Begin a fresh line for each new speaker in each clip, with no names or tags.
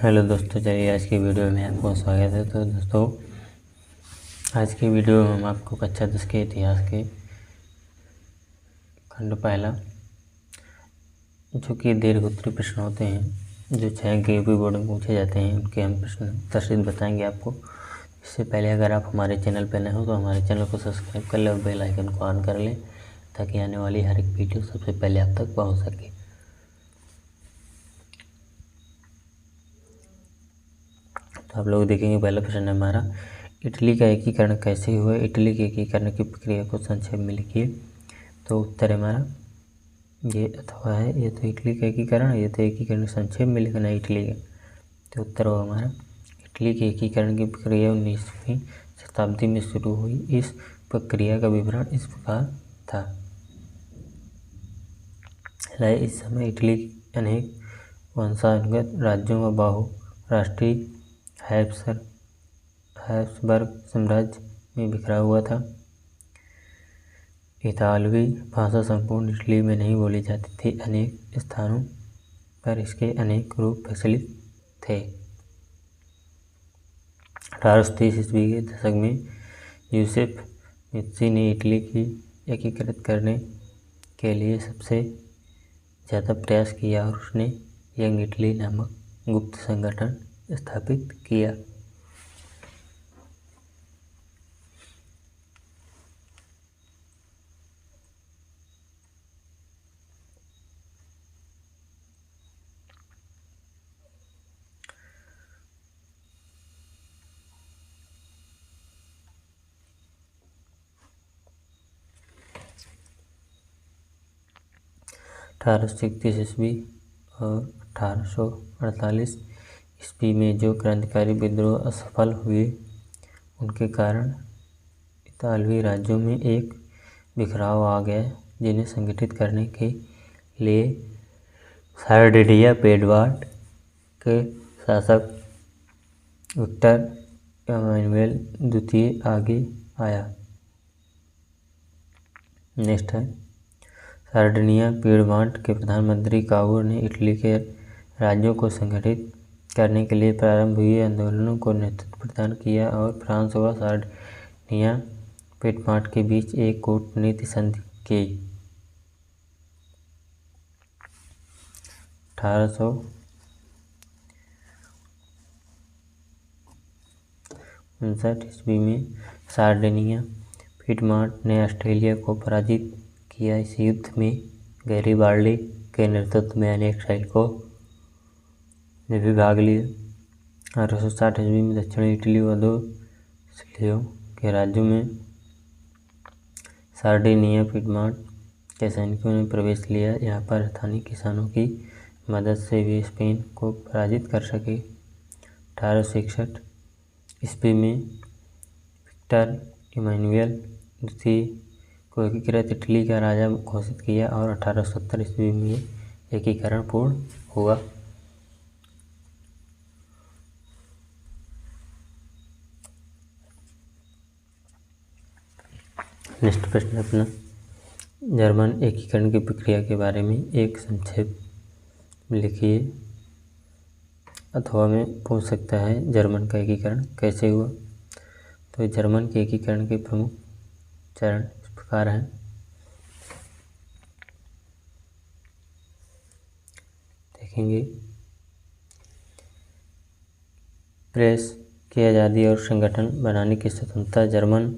Hello दोस्तों, चलिए आज की वीडियो में आपको स्वागत है। तो दोस्तों, आज की वीडियो में हम आपको कक्षा 10 के इतिहास के खंड पहला, जो कि दीर्घ उत्तरीय प्रश्न होते हैं, जो 6 अंक के यूपी बोर्ड में पूछे जाते हैं, उनके हम प्रश्न उत्तर बताएंगे आपको। इससे पहले अगर आप हमारे चैनल पर नए हो तो हमारे चैनल को सब्सक्राइब कर लें और बेल आइकन को ऑन कर लें, ताकि आने वाली हर एक वीडियो सबसे पहले आप तक पहुँच सके। तो आप लोग देखेंगे, पहला प्रश्न है हमारा, इटली का एकीकरण कैसे हुआ? इटली के एकीकरण की प्रक्रिया को संक्षेप में लिखिए। तो उत्तर है हमारा ये अथवा है, ये तो इटली का एकीकरण, ये तो एकीकरण संक्षेप में लिखना है इटली का। तो उत्तर होगा हमारा, इटली के एकीकरण की प्रक्रिया 19वीं शताब्दी में शुरू हुई। इस प्रक्रिया का विवरण इस प्रकार था। इस समय इटली अनेक वंशानुगत राज्यों व बहुराष्ट्रीय हैब्सबर्ग साम्राज्य में बिखरा हुआ था। इतालवी भाषा संपूर्ण इटली में नहीं बोली जाती थी। अनेक स्थानों पर इसके अनेक रूप प्रचलित थे। 1830 ईस्वी के दशक में यूसेफ मित्सी ने इटली की एकीकृत करने के लिए सबसे ज़्यादा प्रयास किया और उसने यंग इटली नामक गुप्त संगठन स्थापित किया। अठारह ईस्वी और 1848 ईस्वी में जो क्रांतिकारी विद्रोह असफल हुए, उनके कारण इतालवी राज्यों में एक बिखराव आ गया, जिन्हें संगठित करने के लिए सार्डिनिया पेडवाट के शासक विक्टर एमानुएल द्वितीय आगे आया। नेक्स्ट है, सार्डिनिया पीडवांट के प्रधानमंत्री कावूर ने इटली के राज्यों को संगठित करने के लिए प्रारंभ हुए आंदोलनों को नेतृत्व प्रदान किया और फ्रांस व सार्डिनिया पीडवांट के बीच एक कूटनीतिक संधि की। 1859 ईस्वी में सार्डिनिया पीडवांट ने ऑस्ट्रेलिया को पराजित किया। इस युद्ध में गैरिबाल्डी के नेतृत्व में अनेक सैनिकों ने भी भाग लिया। 1860 ईस्वी में दक्षिणी इटली व दो सिसिलियों के राज्यों में सार्डिनिया पीडवांट के सैनिकों ने प्रवेश लिया। यहाँ पर स्थानीय किसानों की मदद से वे स्पेन को पराजित कर सके। 1861 ईस्वी में विक्टर इमानुएल द्वितीय को एकीकृत इटली का राजा घोषित किया और 1870 ईस्वी में एकीकरण पूर्ण हुआ। नेक्स्ट प्रश्न अपना, जर्मन एकीकरण की प्रक्रिया के बारे में एक संक्षेप लिखिए। अथवा में पूछ सकता है, जर्मन का एकीकरण कैसे हुआ? तो जर्मन के एकीकरण के प्रमुख चरण इस प्रकार हैं। देखेंगे, प्रेस की आज़ादी और संगठन बनाने की स्वतंत्रता। जर्मन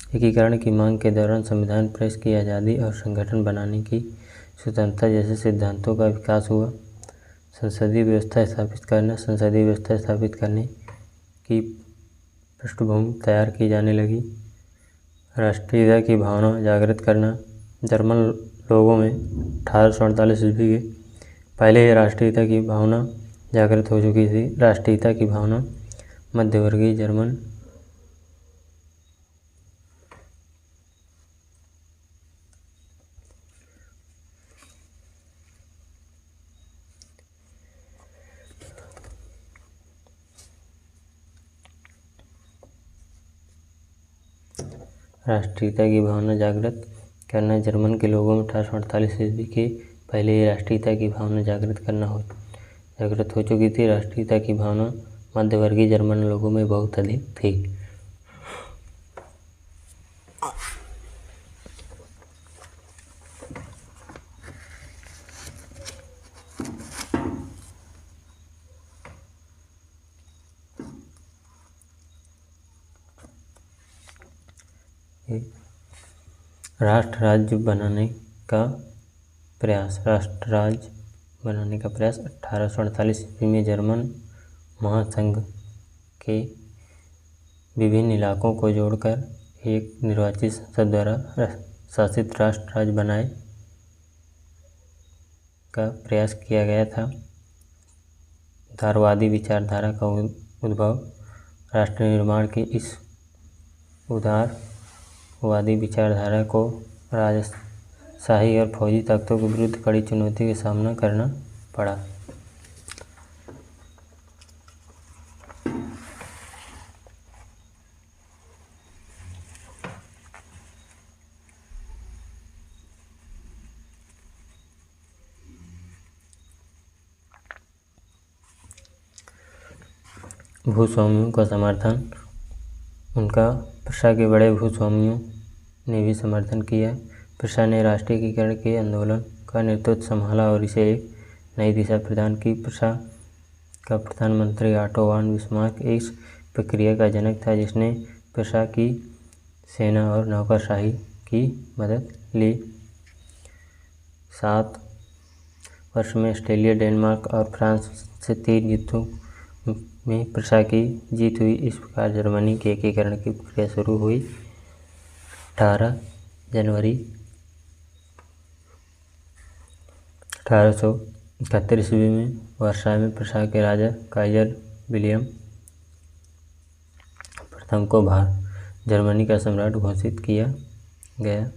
एकीकरण की मांग के दौरान संविधान, प्रेस की आज़ादी और संगठन बनाने की स्वतंत्रता जैसे सिद्धांतों का विकास हुआ। संसदीय व्यवस्था स्थापित करना, संसदीय व्यवस्था स्थापित करने की पृष्ठभूमि तैयार की जाने लगी। राष्ट्रीयता की भावना जागृत करना, जर्मन लोगों में 1848 ईस्वी के पहले ही राष्ट्रीयता की भावना जागृत हो चुकी थी। राष्ट्रीयता की भावना मध्यवर्गीय जर्मन राष्ट्रीयता की भावना जागृत करना, जर्मन के लोगों में 1848 ईस्वी के पहले ही राष्ट्रीयता की भावना जागृत करना हो जागृत हो चुकी थी। राष्ट्रीयता की भावना मध्यवर्गीय जर्मन लोगों में बहुत अधिक थी। राष्ट्र राज्य बनाने का प्रयास। राष्ट्र राज्य बनाने का प्रयास 1848 ईस्वी में जर्मन महासंघ के विभिन्न इलाकों को जोड़कर एक निर्वाचित संसद द्वारा शासित राष्ट्र राज्य बनाए का प्रयास किया गया था। उदारवादी विचारधारा का उद्भव। राष्ट्र निर्माण की इस उदारवादी विचारधारा को राजशाही और फौजी ताकतों के विरुद्ध कड़ी चुनौती का सामना करना पड़ा। भूस्वामियों का समर्थन। उनका प्रशा के बड़े भूस्वामियों ने भी समर्थन किया। प्रशा ने राष्ट्रीय एकीकरण के आंदोलन का नेतृत्व संभाला और इसे एक नई दिशा प्रदान की। प्रशा का प्रधानमंत्री ऑटो वॉन बिस्मार्क इस प्रक्रिया का जनक था, जिसने प्रशा की सेना और नौकरशाही की मदद ली। 7 वर्ष में ऑस्ट्रेलिया, डेनमार्क और फ्रांस से 3 युद्धों में प्रशा की जीत हुई। इस प्रकार जर्मनी के एकीकरण की प्रक्रिया शुरू हुई। 18 जनवरी 1871 ईस्वी में वर्षा में प्रशा के राजा काइजर विलियम प्रथम को जर्मनी का सम्राट घोषित किया गया।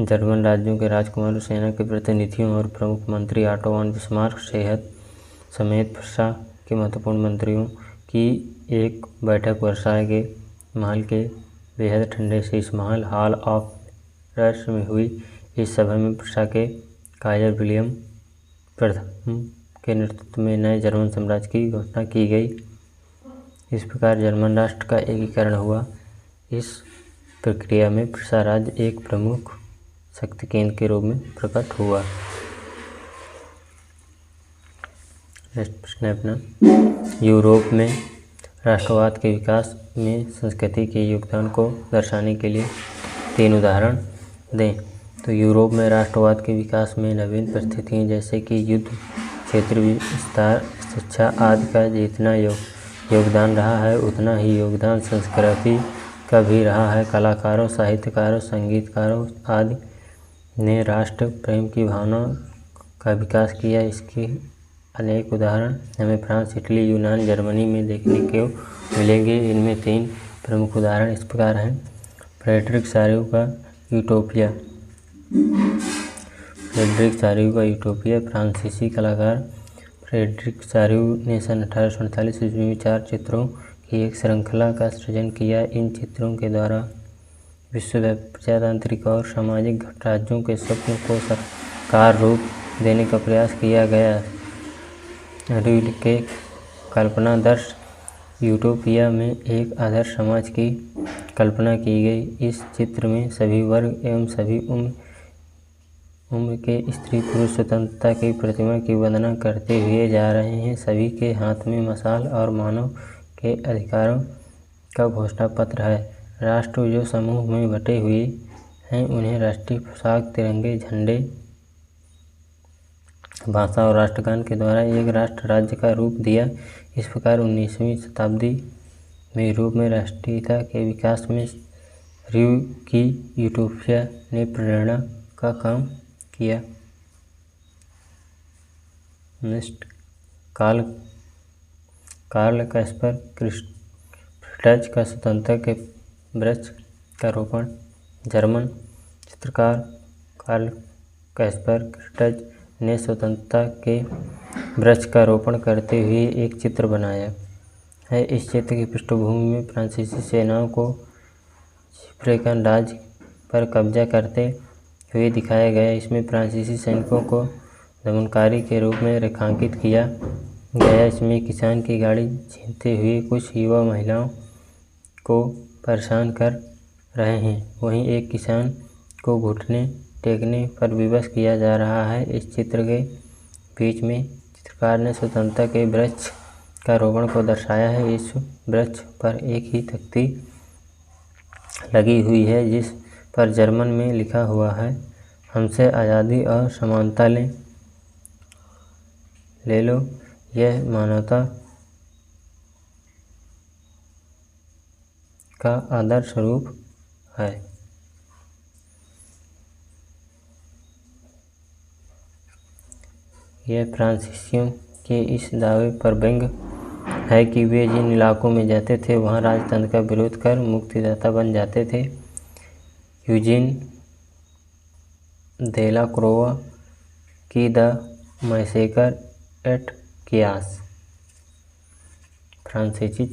जर्मन राज्यों के राजकुमारों, सेना के प्रतिनिधियों और प्रमुख मंत्री ऑटो वॉन बिस्मार्क समेत प्रशा के महत्वपूर्ण मंत्रियों की एक बैठक वर्साय के महल के बेहद ठंडे Sheesh Mahal hall of mirrors में हुई। इस सभा में प्रशा के काइजर विलियम प्रथम के नेतृत्व में नए जर्मन साम्राज्य की घोषणा की गई। इस प्रकार जर्मन राष्ट्र का एकीकरण हुआ। इस प्रक्रिया में प्रशा राज्य एक प्रमुख शक्ति केंद्र के रूप में प्रकट हुआ। नेक्स्ट प्रश्न है अपना, यूरोप में राष्ट्रवाद के विकास में संस्कृति के योगदान को दर्शाने के लिए 3 उदाहरण दें। तो यूरोप में राष्ट्रवाद के विकास में नवीन परिस्थितियाँ जैसे कि युद्ध, क्षेत्रीय विस्तार, शिक्षा आदि का जितना योगदान रहा है, उतना ही योगदान संस्कृति का भी रहा है। कलाकारों, साहित्यकारों, संगीतकारों आदि ने राष्ट्र प्रेम की भावना का विकास किया। इसके अनेक उदाहरण हमें फ्रांस, इटली, यूनान, जर्मनी में देखने को मिलेंगे। इनमें 3 प्रमुख उदाहरण इस प्रकार हैं। फ्रेडरिक सारिउ का यूटोपिया। फ्रांसीसी कलाकार फ्रेडरिक सारिउ ने सन 1848 ईस्वी में 4 चित्रों की एक श्रृंखला का सृजन किया। इन चित्रों के द्वारा विश्वव्यापी प्रजातांत्रिक और सामाजिक गणराज्यों के स्वप्न को साकार रूप देने का प्रयास किया गया। रीड के कल्पनादर्श यूटोपिया में एक आदर्श समाज की कल्पना की गई। इस चित्र में सभी वर्ग एवं सभी उम्र के स्त्री पुरुष स्वतंत्रता की प्रतिमा की वंदना करते हुए जा रहे हैं। सभी के हाथ में मशाल और मानव के अधिकारों का घोषणा पत्र है। राष्ट्र जो समूह में बटे हुए हैं उन्हें राष्ट्रीय पोशाक, तिरंगे, झंडे, भाषा और राष्ट्रगान के द्वारा एक राष्ट्र राज्य का रूप दिया। इस प्रकार 19वीं शताब्दी में यूरोप में राष्ट्रीयता के विकास में रिउ की यूटोपिया ने प्रेरणा का काम किया। नेक्स्ट, कार्ल कैस्पर क्रिस्टज का स्वतंत्रता के वृक्ष का रोपण। जर्मन चित्रकार कार्ल कैस्पर क्रिस्टज ने स्वतंत्रता के वृक्ष का रोपण करते हुए एक चित्र बनाया है। इस चित्र की पृष्ठभूमि में फ्रांसीसी सेनाओं को छिपरे का राज पर कब्जा करते हुए दिखाया गया। इसमें फ्रांसीसी सैनिकों को दमनकारी के रूप में रेखांकित किया गया। इसमें किसान की गाड़ी छीनते हुए कुछ युवा महिलाओं को परेशान कर रहे हैं। वहीं एक किसान को घुटने टेकने पर विवश किया जा रहा है। इस चित्र के बीच में चित्रकार ने स्वतंत्रता के वृक्ष का रोपण को दर्शाया है। इस वृक्ष पर एक ही तख्ती लगी हुई है जिस पर जर्मन में लिखा हुआ है, हमसे आज़ादी और समानता ले लो। यह मानवता का आदर्श रूप है। यह फ्रांसीसियों के इस दावे पर व्यंग है कि वे जिन इलाकों में जाते थे वहां राजतंत्र का विरोध कर मुक्तिदाता बन जाते थे। यूजीन देलाक्रोआ की द मैसेकर एट कियास। फ्रांसीसी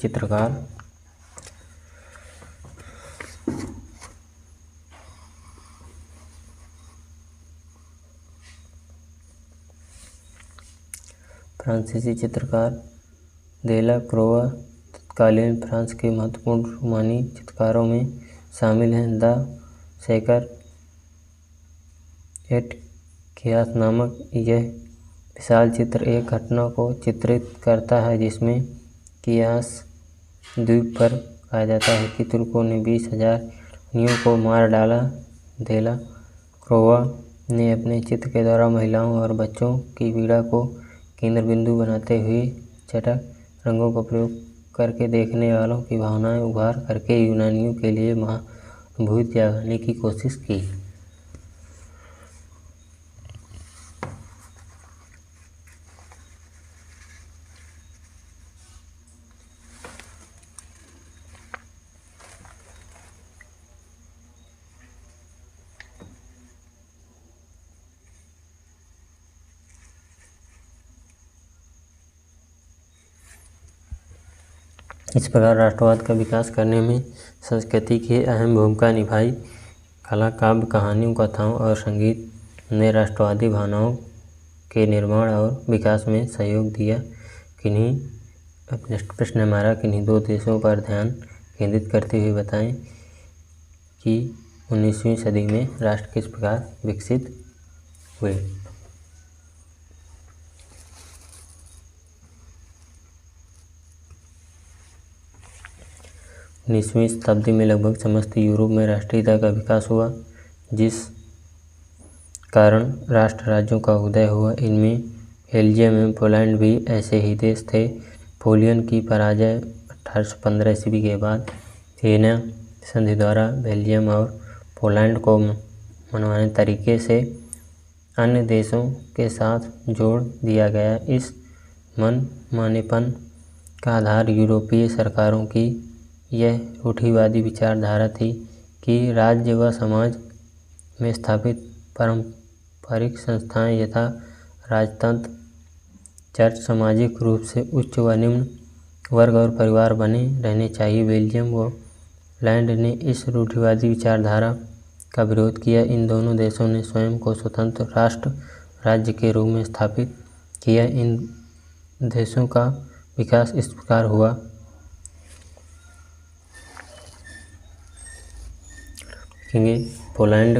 चित्रकार देलाक्रोआ तत्कालीन फ्रांस के महत्वपूर्ण रोमानी चित्रकारों में शामिल हैं। द मैसेकर एट कियास नामक यह विशाल चित्र एक घटना को चित्रित करता है जिसमें कियास द्वीप पर कहा जाता है कि तुर्कों ने 20,000 यूनानियों को मार डाला। देलाक्रोआ ने अपने चित्र के द्वारा महिलाओं और बच्चों की पीड़ा को केंद्र बिंदु बनाते हुए चटक रंगों का प्रयोग करके देखने वालों की भावनाएं उभार करके यूनानियों के लिए महानुभूति जगाने की कोशिश की। इस प्रकार राष्ट्रवाद का विकास करने में संस्कृति की अहम भूमिका निभाई। कला, काव्य, कहानियों, कथाओं और संगीत ने राष्ट्रवादी भावनाओं के निर्माण और विकास में सहयोग दिया। प्रश्न हमारा किन्हीं दो देशों पर ध्यान केंद्रित करते हुए बताएं कि 19वीं सदी में राष्ट्र किस प्रकार विकसित हुए। 19वीं शताब्दी में लगभग समस्त यूरोप में राष्ट्रीयता का विकास हुआ, जिस कारण राष्ट्र राज्यों का उदय हुआ। इनमें बेल्जियम एवं पोलैंड भी ऐसे ही देश थे। नेपोलियन की पराजय 1815 ईस्वी के बाद वियना संधि द्वारा बेल्जियम और पोलैंड को मनमाने तरीके से अन्य देशों के साथ जोड़ दिया गया। इस मनमानेपन का आधार यूरोपीय सरकारों की यह रूढ़िवादी विचारधारा थी कि राज्य व समाज में स्थापित पारंपरिक संस्थाएं यथा राजतंत्र, चर्च सामाजिक रूप से उच्च व निम्न वर्ग और परिवार बने रहने चाहिए। बेल्जियम व पोलैंड ने इस रूढ़िवादी विचारधारा का विरोध किया। इन दोनों देशों ने स्वयं को स्वतंत्र राष्ट्र राज्य के रूप में स्थापित किया। इन देशों का विकास इस प्रकार हुआ। पोलैंड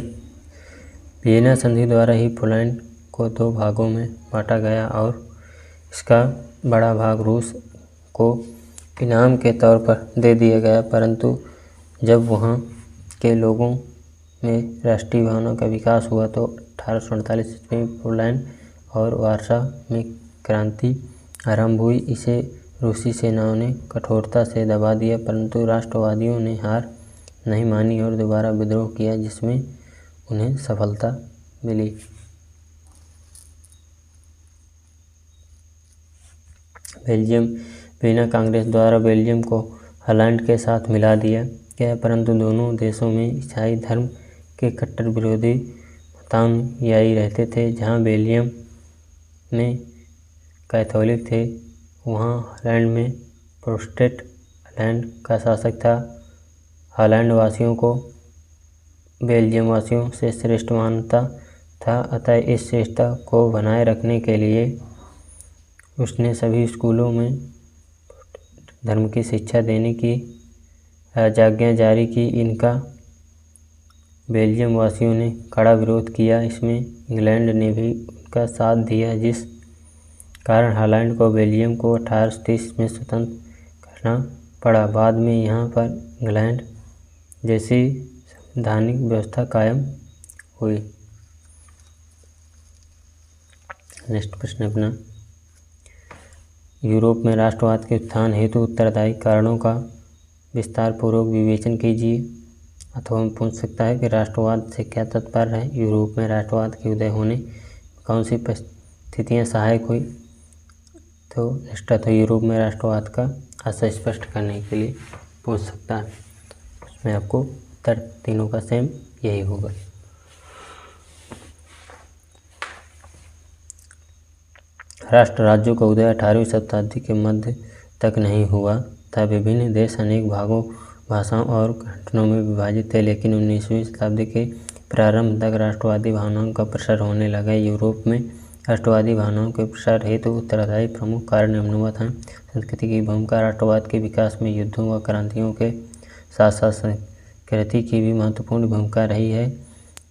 वियना संधि द्वारा ही पोलैंड को दो भागों में बांटा गया और इसका बड़ा भाग रूस को इनाम के तौर पर दे दिया गया। परंतु जब वहाँ के लोगों में राष्ट्रीय भावना का विकास हुआ तो 1848 ईस्वी में पोलैंड और वार्सा में क्रांति आरंभ हुई। इसे रूसी सेनाओं ने कठोरता से दबा दिया, परंतु राष्ट्रवादियों ने हार नहीं मानी और दोबारा विद्रोह किया, जिसमें उन्हें सफलता मिली। बेल्जियम वियना कांग्रेस द्वारा बेल्जियम को हॉलैंड के साथ मिला दिया गया, परंतु दोनों देशों में ईसाई धर्म के कट्टर विरोधी अनुयायी रहते थे। जहां बेल्जियम में कैथोलिक थे, वहां हॉलैंड में प्रोटेस्टेंट हॉलैंड का शासक था। हॉलैंड वासियों को बेल्जियम वासियों से श्रेष्ठ मानता था, अतः इस श्रेष्ठता को बनाए रखने के लिए उसने सभी स्कूलों में धर्म की शिक्षा देने की आज्ञा जारी की। इनका बेल्जियम वासियों ने कड़ा विरोध किया। इसमें इंग्लैंड ने भी उनका साथ दिया, जिस कारण हॉलैंड को बेल्जियम को 1830 में स्वतंत्र करना पड़ा। बाद में यहाँ पर इंग्लैंड जैसी संवैधानिक व्यवस्था कायम हुई। नेक्स्ट प्रश्न अपना, यूरोप में राष्ट्रवाद के उत्थान हेतु उत्तरदायी कारणों का विस्तार पूर्वक विवेचन कीजिए। अथवा हम पूछ सकता है कि राष्ट्रवाद से क्या तात्पर्य है। यूरोप में राष्ट्रवाद के उदय होने कौन सी परिस्थितियाँ सहायक हुई। तो नेक्स्ट तो यूरोप में राष्ट्रवाद का आशय स्पष्ट करने के लिए पूछ सकता है। उसमें आपको उत्तर तीनों का सेम यही होगा। राष्ट्र राज्यों का उदय 18वीं शताब्दी के मध्य तक नहीं हुआ था। विभिन्न देश अनेक भागों, भाषाओं और घटनों में विभाजित थे, लेकिन 19वीं शताब्दी के प्रारंभ तक राष्ट्रवादी भावनाओं का प्रसार होने लगा। यूरोप में राष्ट्रवादी भावनाओं के प्रसार हेतु उत्तरदायी प्रमुख कारण निम्नवत हैं। संस्कृति की भूमिका, राष्ट्रवाद के विकास में युद्धों व क्रांतियों के साथ साथ संस्कृति की भी महत्वपूर्ण भूमिका रही है।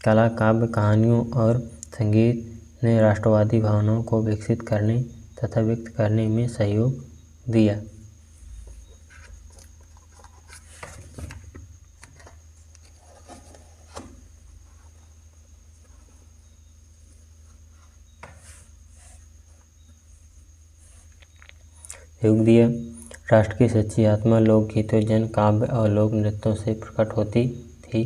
कला, काव्य, कहानियों और संगीत ने राष्ट्रवादी भावनाओं को विकसित करने तथा व्यक्त करने में सहयोग दिया। योग दिया। राष्ट्र की सच्ची आत्मा लोकगीतों, जन काव्य और लोक नृत्यों से प्रकट होती थी।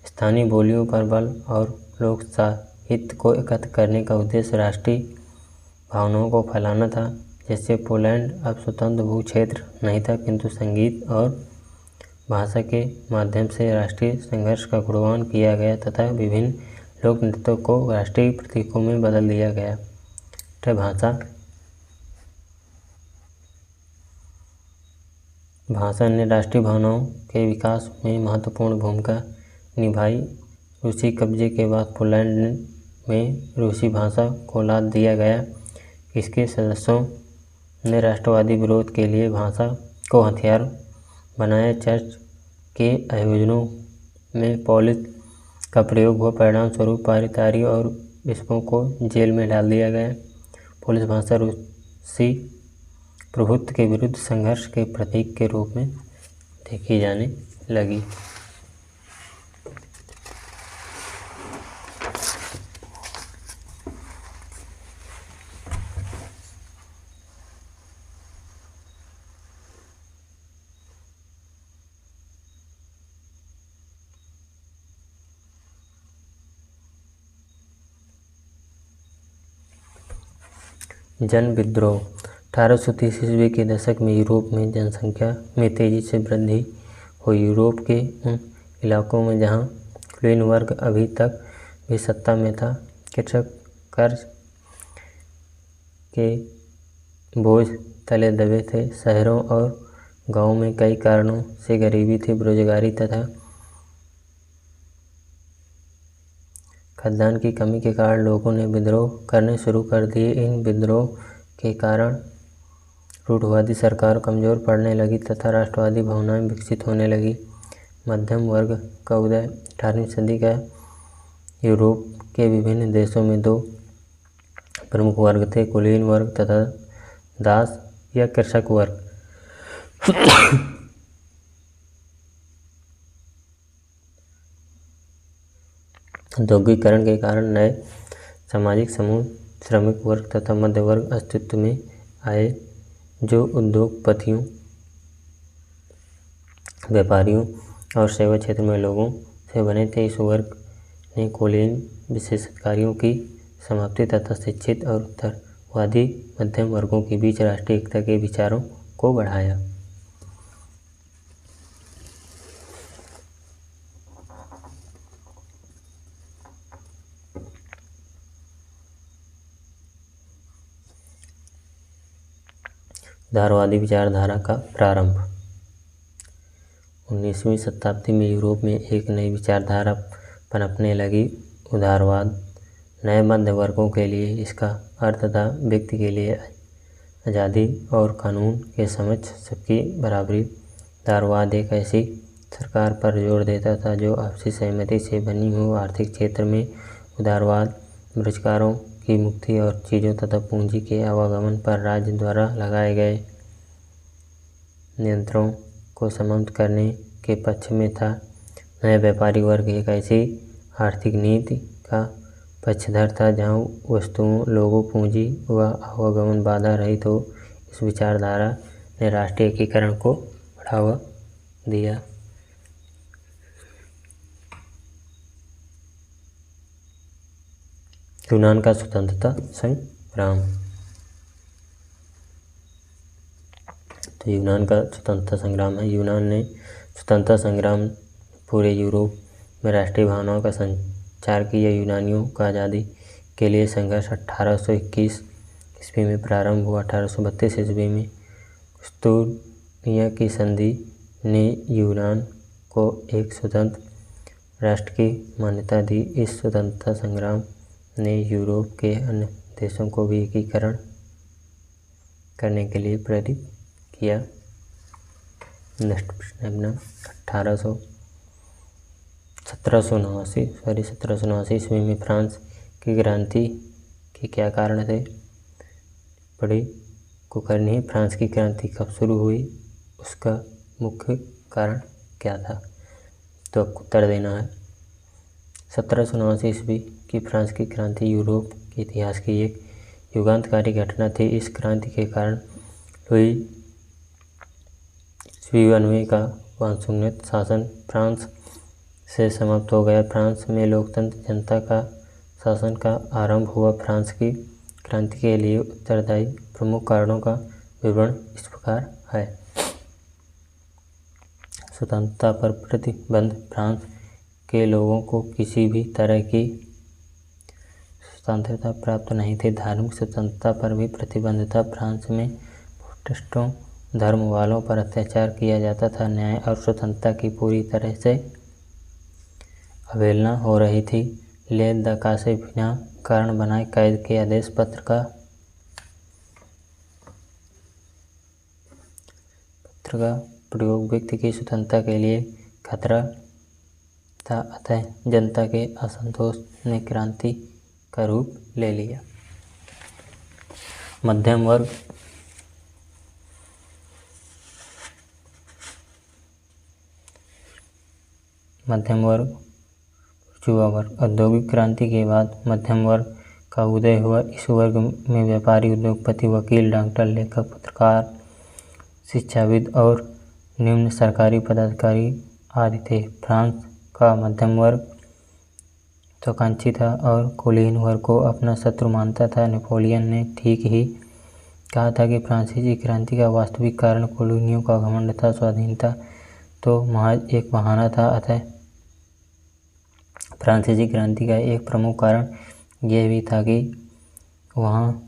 स्थानीय बोलियों पर बल और लोक साहित्य को एकत्र करने का उद्देश्य राष्ट्रीय भावनाओं को फैलाना था। जैसे पोलैंड अब स्वतंत्र भू क्षेत्र नहीं था, किंतु संगीत और भाषा के माध्यम से राष्ट्रीय संघर्ष का गुणगान किया गया तथा विभिन्न लोक नृत्यों को राष्ट्रीय प्रतीकों में बदल दिया गया। भाषा ने राष्ट्रीय भावनाओं के विकास में महत्वपूर्ण भूमिका निभाई। रूसी कब्जे के बाद पोलैंड में रूसी भाषा को लाद दिया गया। इसके सदस्यों ने राष्ट्रवादी विरोध के लिए भाषा को हथियार बनाया। चर्च के आयोजनों में पोलिश का प्रयोग हुआ। परिणाम स्वरूप पारितारी और बिशपों को जेल में डाल दिया गया। पोलिश भाषा रूसी प्रभुत्व के विरुद्ध संघर्ष के प्रतीक के रूप में देखी जाने लगी। जन विद्रोह। 1830 ईस्वी के दशक में यूरोप में जनसंख्या में तेजी से वृद्धि हुई। यूरोप के उन इलाकों में जहां कुलीन वर्ग अभी तक भी सत्ता में था, कृषक कर्ज के बोझ तले दबे थे। शहरों और गांवों में कई कारणों से गरीबी थी, बेरोजगारी तथा खाद्यान्न की कमी के कारण लोगों ने विद्रोह करने शुरू कर दिए। इन विद्रोह के कारण रूढ़वादी सरकार कमज़ोर पड़ने लगी तथा राष्ट्रवादी भावनाएं विकसित होने लगी। मध्यम वर्ग का उदय। 18वीं सदी का यूरोप के विभिन्न देशों में दो प्रमुख वर्ग थे, कुलीन वर्ग तथा दास या कृषक वर्ग। औद्योगिकरण के कारण नए सामाजिक समूह श्रमिक वर्ग तथा मध्य वर्ग अस्तित्व में आए, जो उद्योगपतियों, व्यापारियों और सेवा क्षेत्र में लोगों से बने थे। इस वर्ग ने कुलीन विशेषाधिकारियों की समाप्ति तथा शिक्षित और उत्तरवादी मध्यम वर्गों के बीच राष्ट्रीय एकता के विचारों को बढ़ाया। उदारवादी विचारधारा का प्रारंभ। 19वीं शताब्दी में यूरोप में एक नई विचारधारा पनपने लगी उदारवाद। नए मध्य वर्गों के लिए इसका अर्थ था व्यक्ति के लिए आज़ादी और कानून के समक्ष सबकी बराबरी। उदारवाद एक ऐसी सरकार पर जोर देता था जो आपसी सहमति से बनी हो। आर्थिक क्षेत्र में उदारवाद बेरोजगारों की मुक्ति और चीज़ों तथा पूंजी के आवागमन पर राज्य द्वारा लगाए गए नियंत्रणों को समाप्त करने के पक्ष में था। नया व्यापारिक वर्ग एक ऐसी आर्थिक नीति का पक्षधर था जहाँ वस्तुओं, लोगों, पूंजी व आवागमन बाधा रहित हो। इस विचारधारा ने राष्ट्रीय एकीकरण को बढ़ावा दिया। यूनान का स्वतंत्रता संग्राम। तो यूनान का स्वतंत्रता संग्राम है। यूनान ने स्वतंत्रता संग्राम पूरे यूरोप में राष्ट्रीय भावनाओं का संचार किया। यूनानियों का आज़ादी के लिए संघर्ष 1821 ईस्वी में प्रारंभ हुआ। 1832 ईस्वी में कुस्तुनिया की संधि ने यूनान को एक स्वतंत्र राष्ट्र की मान्यता दी। इस स्वतंत्रता संग्राम ने यूरोप के अन्य देशों को भी एकीकरण करने के लिए प्रेरित किया। 1789 ईस्वी में फ्रांस की क्रांति के क्या कारण थे? बड़ी कुकरनी है। फ्रांस की क्रांति कब शुरू हुई, उसका मुख्य कारण क्या था? तो आपको उत्तर देना है। 1789 ईस्वी की फ्रांस की क्रांति यूरोप के इतिहास की एक युगांतकारी घटना थी। इस क्रांति के कारण लुई 19 का वांछनीय शासन फ्रांस से समाप्त हो गया। फ्रांस में लोकतंत्र जनता का शासन का आरंभ हुआ। फ्रांस की क्रांति के लिए उत्तरदायी प्रमुख कारणों का विवरण इस प्रकार है। स्वतंत्रता पर प्रतिबंध। फ्रांस के लोगों को किसी भी तरह की स्वतंत्रता प्राप्त नहीं थी। धार्मिक स्वतंत्रता पर भी प्रतिबंध था। फ्रांस में प्रोटेस्टेंट धर्म वालों पर अत्याचार किया जाता था। न्याय और स्वतंत्रता की पूरी तरह से अवहेलना हो रही थी। ले दका से बिना कारण बनाए कैद के आदेश पत्र का प्रयोग व्यक्ति की स्वतंत्रता के लिए खतरा था। अतः जनता के असंतोष ने क्रांति का रूप ले लिया। मध्यम वर्ग। युवा वर्ग। औद्योगिक क्रांति के बाद मध्यम वर्ग का उदय हुआ। इस वर्ग में व्यापारी, उद्योगपति, वकील, डॉक्टर, लेखक, पत्रकार, शिक्षाविद और निम्न सरकारी पदाधिकारी आदि थे। फ्रांस का मध्यम वर्ग महत्वाकांक्षी था और कुलीन वर्ग को अपना शत्रु मानता था। नेपोलियन ने ठीक ही कहा था कि फ्रांसीसी क्रांति का वास्तविक कारण कॉलोनियों का घमंड था। स्वाधीनता तो महज एक बहाना था। अतः फ्रांसीसी क्रांति का एक प्रमुख कारण यह भी था कि वहाँ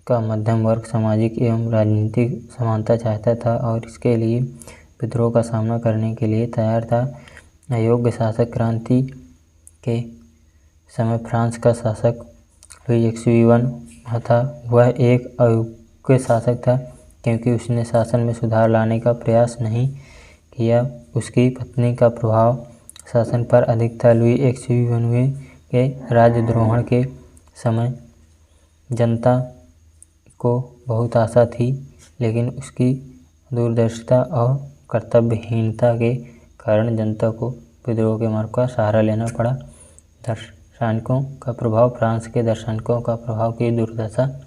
का मध्यम वर्ग सामाजिक एवं राजनीतिक समानता चाहता था और इसके लिए विद्रोह का सामना करने के लिए तैयार था। अयोग्य शासक। क्रांति के समय फ्रांस का शासक लुई 19 था। वह एक अयोग्य शासक था क्योंकि उसने शासन में सुधार लाने का प्रयास नहीं किया। उसकी पत्नी का प्रभाव शासन पर अधिक था। लुई 19 के राज्यद्रोह के समय जनता को बहुत आशा थी, लेकिन उसकी दूरदर्शिता और कर्तव्यहीनता के कारण जनता को विद्रोह के मार्ग का सहारा लेना पड़ा। दार्शनिकों का प्रभाव। फ्रांस के दार्शनिकों का प्रभाव की दुर्दशा।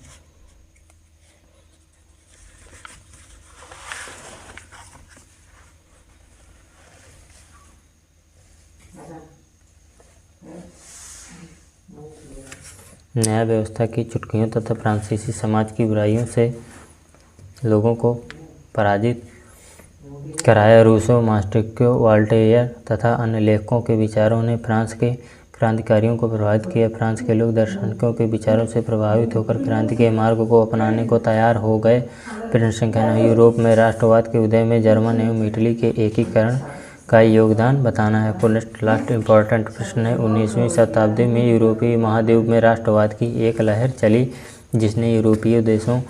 न्याय व्यवस्था की चुटकियों तथा फ्रांसीसी समाज की बुराइयों से लोगों को पराजित कराया। रूसो, मास्टेक्यो, वॉल्टेयर तथा अन्य लेखकों के विचारों ने फ्रांस के क्रांतिकारियों को प्रभावित किया। फ्रांस के लोग दार्शनिकों के विचारों से प्रभावित होकर क्रांति के मार्ग को अपनाने को तैयार हो गए। जनसंख्या। यूरोप में राष्ट्रवाद के उदय में जर्मन एवं इटली के एकीकरण का योगदान बताना है आपको। लास्ट इम्पोर्टेंट प्रश्न है, 19वीं शताब्दी में यूरोपीय महाद्वीप में राष्ट्रवाद की एक लहर चली जिसने यूरोपीय देशों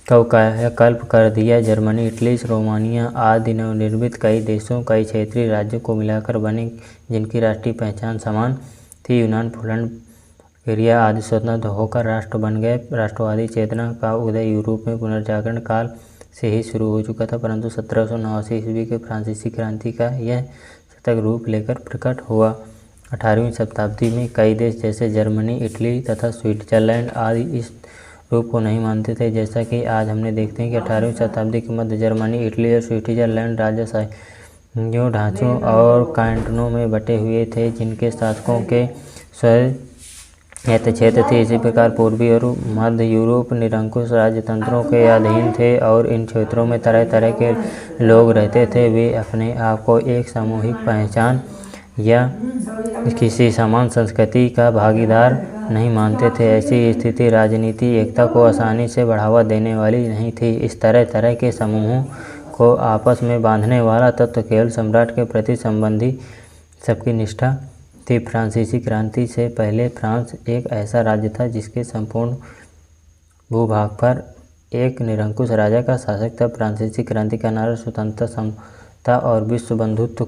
को कायाकल्प कर दिया। जर्मनी, इटली, रोमानिया आदि नवनिर्मित कई देशों, कई क्षेत्रीय राज्यों को मिलाकर बने जिनकी राष्ट्रीय पहचान समान थी। यूनान, पोलैंड, बल्गेरिया आदि स्वतंत्र होकर राष्ट्र बन गए। राष्ट्रवादी चेतना का उदय यूरोप में पुनर्जागरण काल से ही शुरू हो चुका था, परंतु 1789 ईस्वी के फ्रांसीसी क्रांति का यह शतक रूप लेकर प्रकट हुआ। 18वीं शताब्दी में कई देश जैसे जर्मनी, इटली तथा स्विट्जरलैंड आदि इस रूप को नहीं मानते थे। जैसा कि आज हमने देखते हैं कि 18वीं शताब्दी के मध्य जर्मनी, इटली और स्विट्जरलैंड राजशाही ढांचों और कैंटनों में बटे हुए थे जिनके शासकों के स्वायत्त क्षेत्र थे। इसी प्रकार पूर्वी और मध्य यूरोप निरंकुश राजतंत्रों के अधीन थे और इन क्षेत्रों में तरह तरह के लोग रहते थे। वे अपने आप को एक सामूहिक पहचान या किसी समान संस्कृति का भागीदार नहीं मानते थे। ऐसी स्थिति राजनीति एकता को आसानी से बढ़ावा देने वाली नहीं थी। इस तरह के समूहों को आपस में बांधने वाला तत्व केवल सम्राट के प्रति संबंधी सबकी निष्ठा थी। फ्रांसीसी क्रांति से पहले फ्रांस एक ऐसा राज्य था जिसके संपूर्ण भूभाग पर एक निरंकुश राजा का शासक था। फ्रांसीसी क्रांति का नारा स्वतंत्रता, समता और विश्व बंधुत्व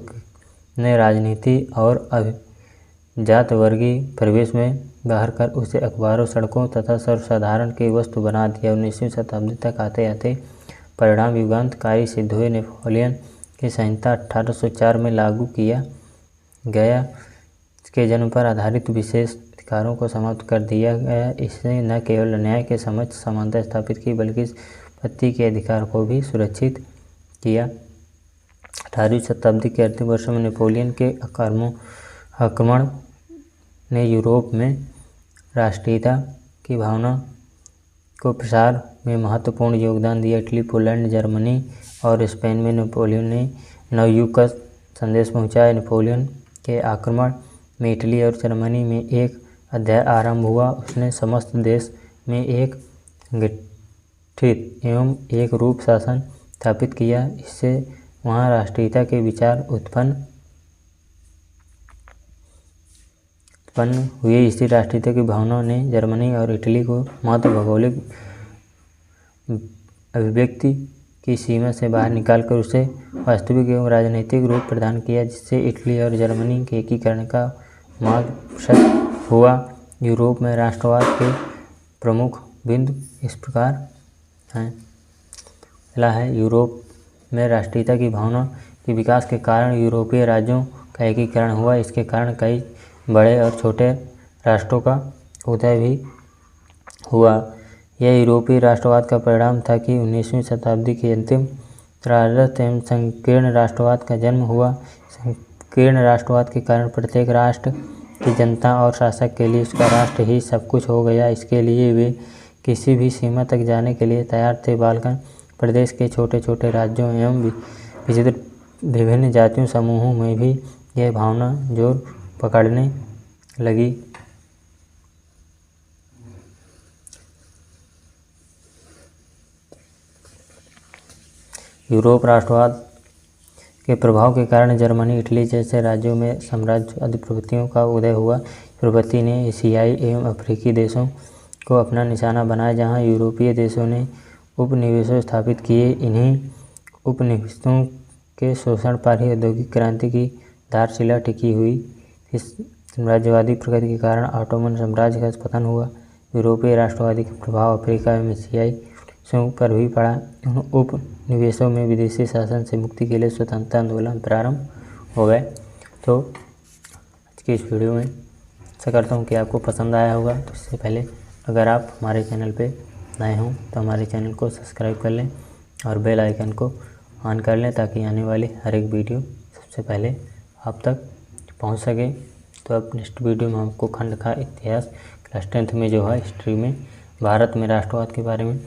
ने राजनीति और अभिजात वर्गीय परिवेश में बाहर कर उसे अखबारों, सड़कों तथा सर्वसाधारण की वस्तु बना दिया। 19वीं शताब्दी तक आते आते परिणाम युगांतकारी सिद्ध हुए। नेपोलियन की संहिता 1804 में लागू किया गया। इसके जन्म पर आधारित विशेष अधिकारों को समाप्त कर दिया गया। इसने न केवल न्याय के समक्ष समानता स्थापित की बल्कि संपत्ति के अधिकार को भी सुरक्षित किया। 18वीं शताब्दी के अंतिम वर्षों में नेपोलियन के आक्रमण ने यूरोप में राष्ट्रीयता की भावना को प्रसार में महत्वपूर्ण योगदान दिया। इटली, पोलैंड, जर्मनी और स्पेन में नेपोलियन ने नवयुग का संदेश पहुंचाया। नेपोलियन के आक्रमण में इटली और जर्मनी में एक अध्याय आरंभ हुआ। उसने समस्त देश में एक संगठित एवं एक रूप शासन स्थापित किया। इससे वहाँ राष्ट्रीयता के विचार उत्पन्न हुए। इसी राष्ट्रीयता की भावना ने जर्मनी और इटली को मात्र भौगोलिक अभिव्यक्ति की सीमा से बाहर निकालकर उसे वास्तविक एवं राजनीतिक रूप प्रदान किया, जिससे इटली और जर्मनी के एकीकरण का मार्ग प्रशस्त हुआ। यूरोप में राष्ट्रवाद के प्रमुख बिंदु इस प्रकार हैं। पहला है, यूरोप में राष्ट्रीयता की भावना के विकास के कारण यूरोपीय राज्यों का एकीकरण हुआ। इसके कारण कई बड़े और छोटे राष्ट्रों का उदय भी हुआ। यह यूरोपीय राष्ट्रवाद का परिणाम था कि 19वीं शताब्दी के अंतिम त्रासद एवं संकीर्ण राष्ट्रवाद का जन्म हुआ। संकीर्ण राष्ट्रवाद के कारण प्रत्येक राष्ट्र की जनता और शासक के लिए उसका राष्ट्र ही सब कुछ हो गया। इसके लिए वे किसी भी सीमा तक जाने के लिए तैयार थे। बाल्कन प्रदेश के छोटे छोटे राज्यों एवं विचित्र विभिन्न जातियों समूहों में भी यह भावना जोर पकड़ने लगी। यूरोप राष्ट्रवाद के प्रभाव के कारण जर्मनी, इटली जैसे राज्यों में साम्राज्यवादी प्रवृत्तियों का उदय हुआ। प्रवृत्ति ने एशियाई एवं अफ्रीकी देशों को अपना निशाना बनाया, जहां यूरोपीय देशों ने उपनिवेशों स्थापित किए। इन्हीं उपनिवेशों के शोषण पर ही औद्योगिक क्रांति की आधारशिला टिकी हुई। इस साम्राज्यवादी प्रगति के कारण ऑटोमन साम्राज्य का पतन हुआ। यूरोपीय राष्ट्रवादी का प्रभाव अफ्रीका एवं एशियाई देशों पर भी पड़ा। उन उपनिवेशों में विदेशी शासन से मुक्ति के लिए स्वतंत्रता आंदोलन प्रारंभ हो गए। तो आज की इस वीडियो में आशा करता हूँ कि आपको पसंद आया होगा। तो इससे पहले अगर आप हमारे चैनल पे नए हों तो हमारे चैनल को सब्सक्राइब कर लें और बेल आइकन को ऑन कर लें, ताकि आने वाली हर एक वीडियो सबसे पहले आप तक पहुंच सके। तो अब नेक्स्ट वीडियो में हमको खंड का इतिहास क्लास 10th में जो है हिस्ट्री में भारत में राष्ट्रवाद के बारे में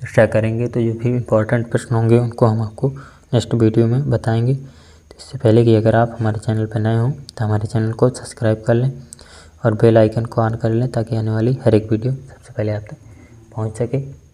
चर्चा करेंगे। तो जो भी इम्पोर्टेंट प्रश्न होंगे उनको हम आपको नेक्स्ट वीडियो में बताएंगे। तो इससे पहले कि अगर आप हमारे चैनल पर नए हों तो हमारे चैनल को सब्सक्राइब कर लें और बेल आइकन को ऑन कर लें, ताकि आने वाली हर एक वीडियो सबसे पहले आप तक पहुँच सके।